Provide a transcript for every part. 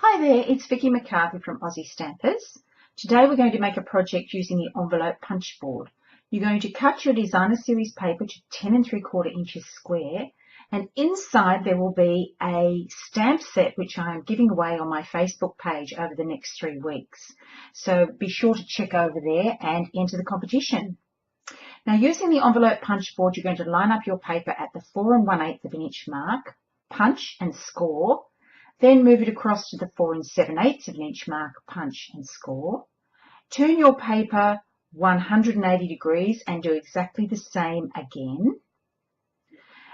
Hi there, it's Vicki McCarthy from Aussie Stampers. Today we're going to make a project using the envelope punch board. You're going to cut your designer series paper to 10 3/4 inches square, and inside there will be a stamp set which I am giving away on my Facebook page over the next 3 weeks. So be sure to check over there and enter the competition. Now, using the envelope punch board, you're going to line up your paper at the 4 1/8 of an inch mark, punch and score. Then move it across to the 4 7/8 of an inch mark, punch and score. Turn your paper 180 degrees and do exactly the same again.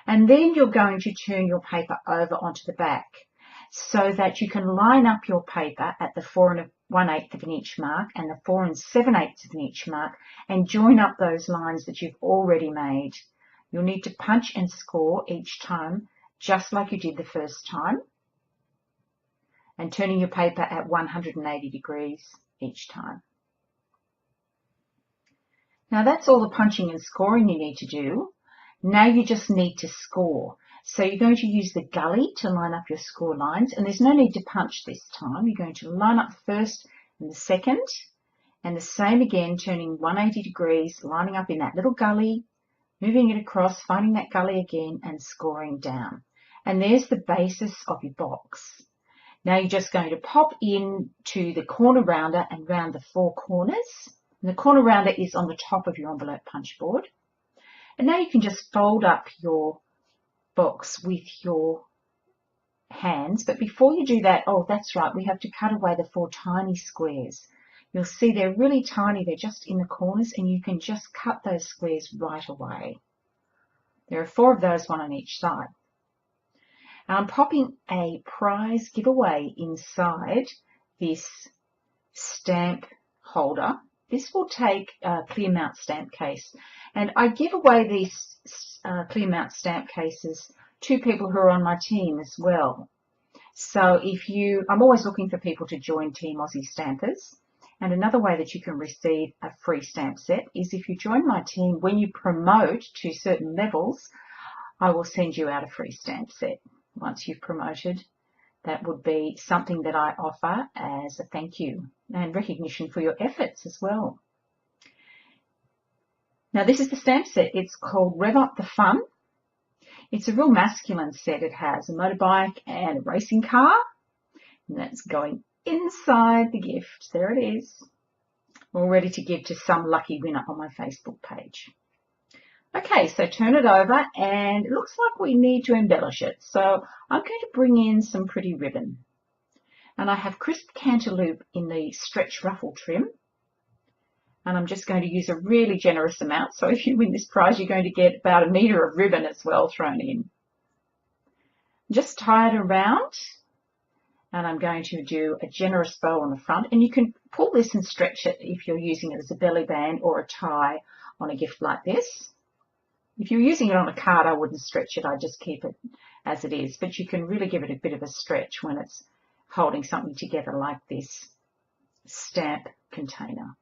And then you're going to turn your paper over onto the back so that you can line up your paper at the 4 1/8 of an inch mark and the 4 7/8 of an inch mark and join up those lines that you've already made. You'll need to punch and score each time, just like you did the first time, and turning your paper at 180 degrees each time. Now that's all the punching and scoring you need to do. Now you just need to score. So you're going to use the gully to line up your score lines, and there's no need to punch this time. You're going to line up the first and the second, and the same again, turning 180 degrees, lining up in that little gully, moving it across, finding that gully again, and scoring down. And there's the basis of your box. Now you're just going to pop in to the corner rounder and round the 4 corners. And the corner rounder is on the top of your envelope punch board. And now you can just fold up your box with your hands. But before you do that, oh, that's right, we have to cut away the 4 tiny squares. You'll see they're really tiny. They're just in the corners, and you can just cut those squares right away. There are 4 of those, 1 on each side. I'm popping a prize giveaway inside this stamp holder. This will take a clear mount stamp case, and I give away these clear mount stamp cases to people who are on my team as well. So I'm always looking for people to join Team Aussie Stampers, and another way that you can receive a free stamp set is if you join my team. When you promote to certain levels, I will send you out a free stamp set. Once you've promoted, that would be something that I offer as a thank you and recognition for your efforts as well. Now this is the stamp set. It's called Rev Up the Fun. It's a real masculine set. It has a motorbike and a racing car, and that's going inside the gift. There it is, all ready to give to some lucky winner on my Facebook page. Okay, so turn it over, and it looks like we need to embellish it. So I'm going to bring in some pretty ribbon. And I have crisp cantaloupe in the stretch ruffle trim. And I'm just going to use a really generous amount. So if you win this prize, you're going to get about 1 metre of ribbon as well thrown in. Just tie it around. And I'm going to do a generous bow on the front. And you can pull this and stretch it if you're using it as a belly band or a tie on a gift like this. If you're using it on a card, I wouldn't stretch it. I'd just keep it as it is. But you can really give it a bit of a stretch when it's holding something together like this stamp container.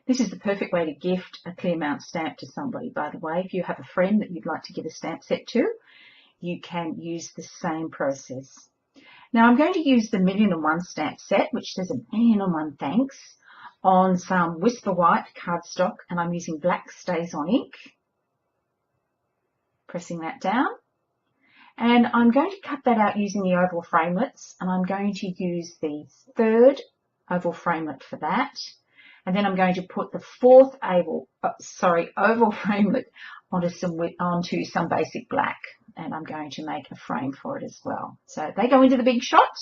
This is the perfect way to gift a clear mount stamp to somebody, by the way. If you have a friend that you'd like to give a stamp set to, you can use the same process. Now I'm going to use the 1,000,001 stamp set, which says 1,000,001 thanks, on some Whisper White cardstock, and I'm using black StazOn ink. Pressing that down. And I'm going to cut that out using the oval framelits, and I'm going to use the 3rd oval framelit for that. And then I'm going to put the 4th oval framelit onto some basic black, and I'm going to make a frame for it as well. So they go into the big shot,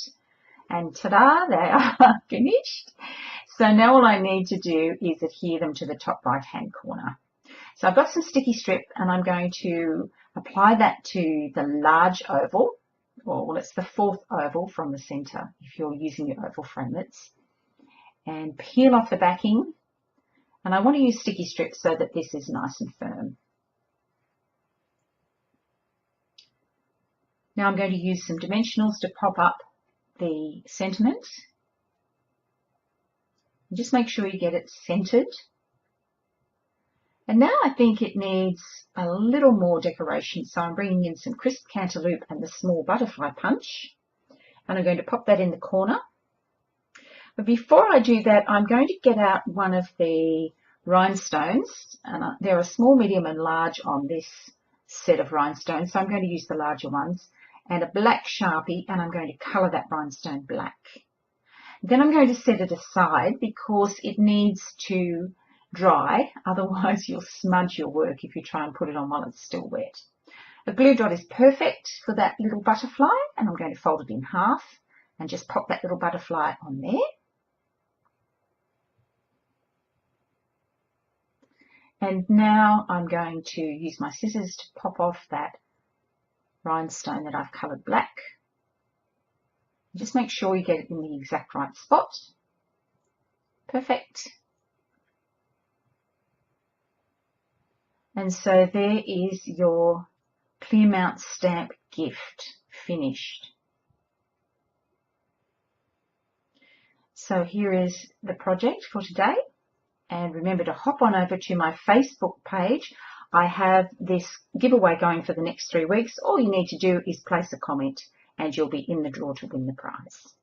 and ta-da, they are finished. So now all I need to do is adhere them to the top right-hand corner. So I've got some sticky strip, and I'm going to apply that to the large oval, well, it's the 4th oval from the centre if you're using your oval framelits, and peel off the backing. And I want to use sticky strip so that this is nice and firm. Now I'm going to use some dimensionals to pop up the sentiment. Just make sure you get it centered. And now I think it needs a little more decoration, so I'm bringing in some crisp cantaloupe and the small butterfly punch. and I'm going to pop that in the corner. But before I do that, I'm going to get out one of the rhinestones, and there are small, medium and large on this set of rhinestones, so I'm going to use the larger ones, and a black Sharpie, and I'm going to colour that rhinestone black. Then I'm going to set it aside because it needs to dry, otherwise you'll smudge your work if you try and put it on while it's still wet. A glue dot is perfect for that little butterfly, and I'm going to fold it in half and just pop that little butterfly on there. And now I'm going to use my scissors to pop off that rhinestone that I've coloured black. Just make sure you get it in the exact right spot. Perfect. And so there is your clear mount stamp gift finished. So here is the project for today. And remember to hop on over to my Facebook page. I have this giveaway going for the next 3 weeks. All you need to do is place a comment and you'll be in the draw to win the prize.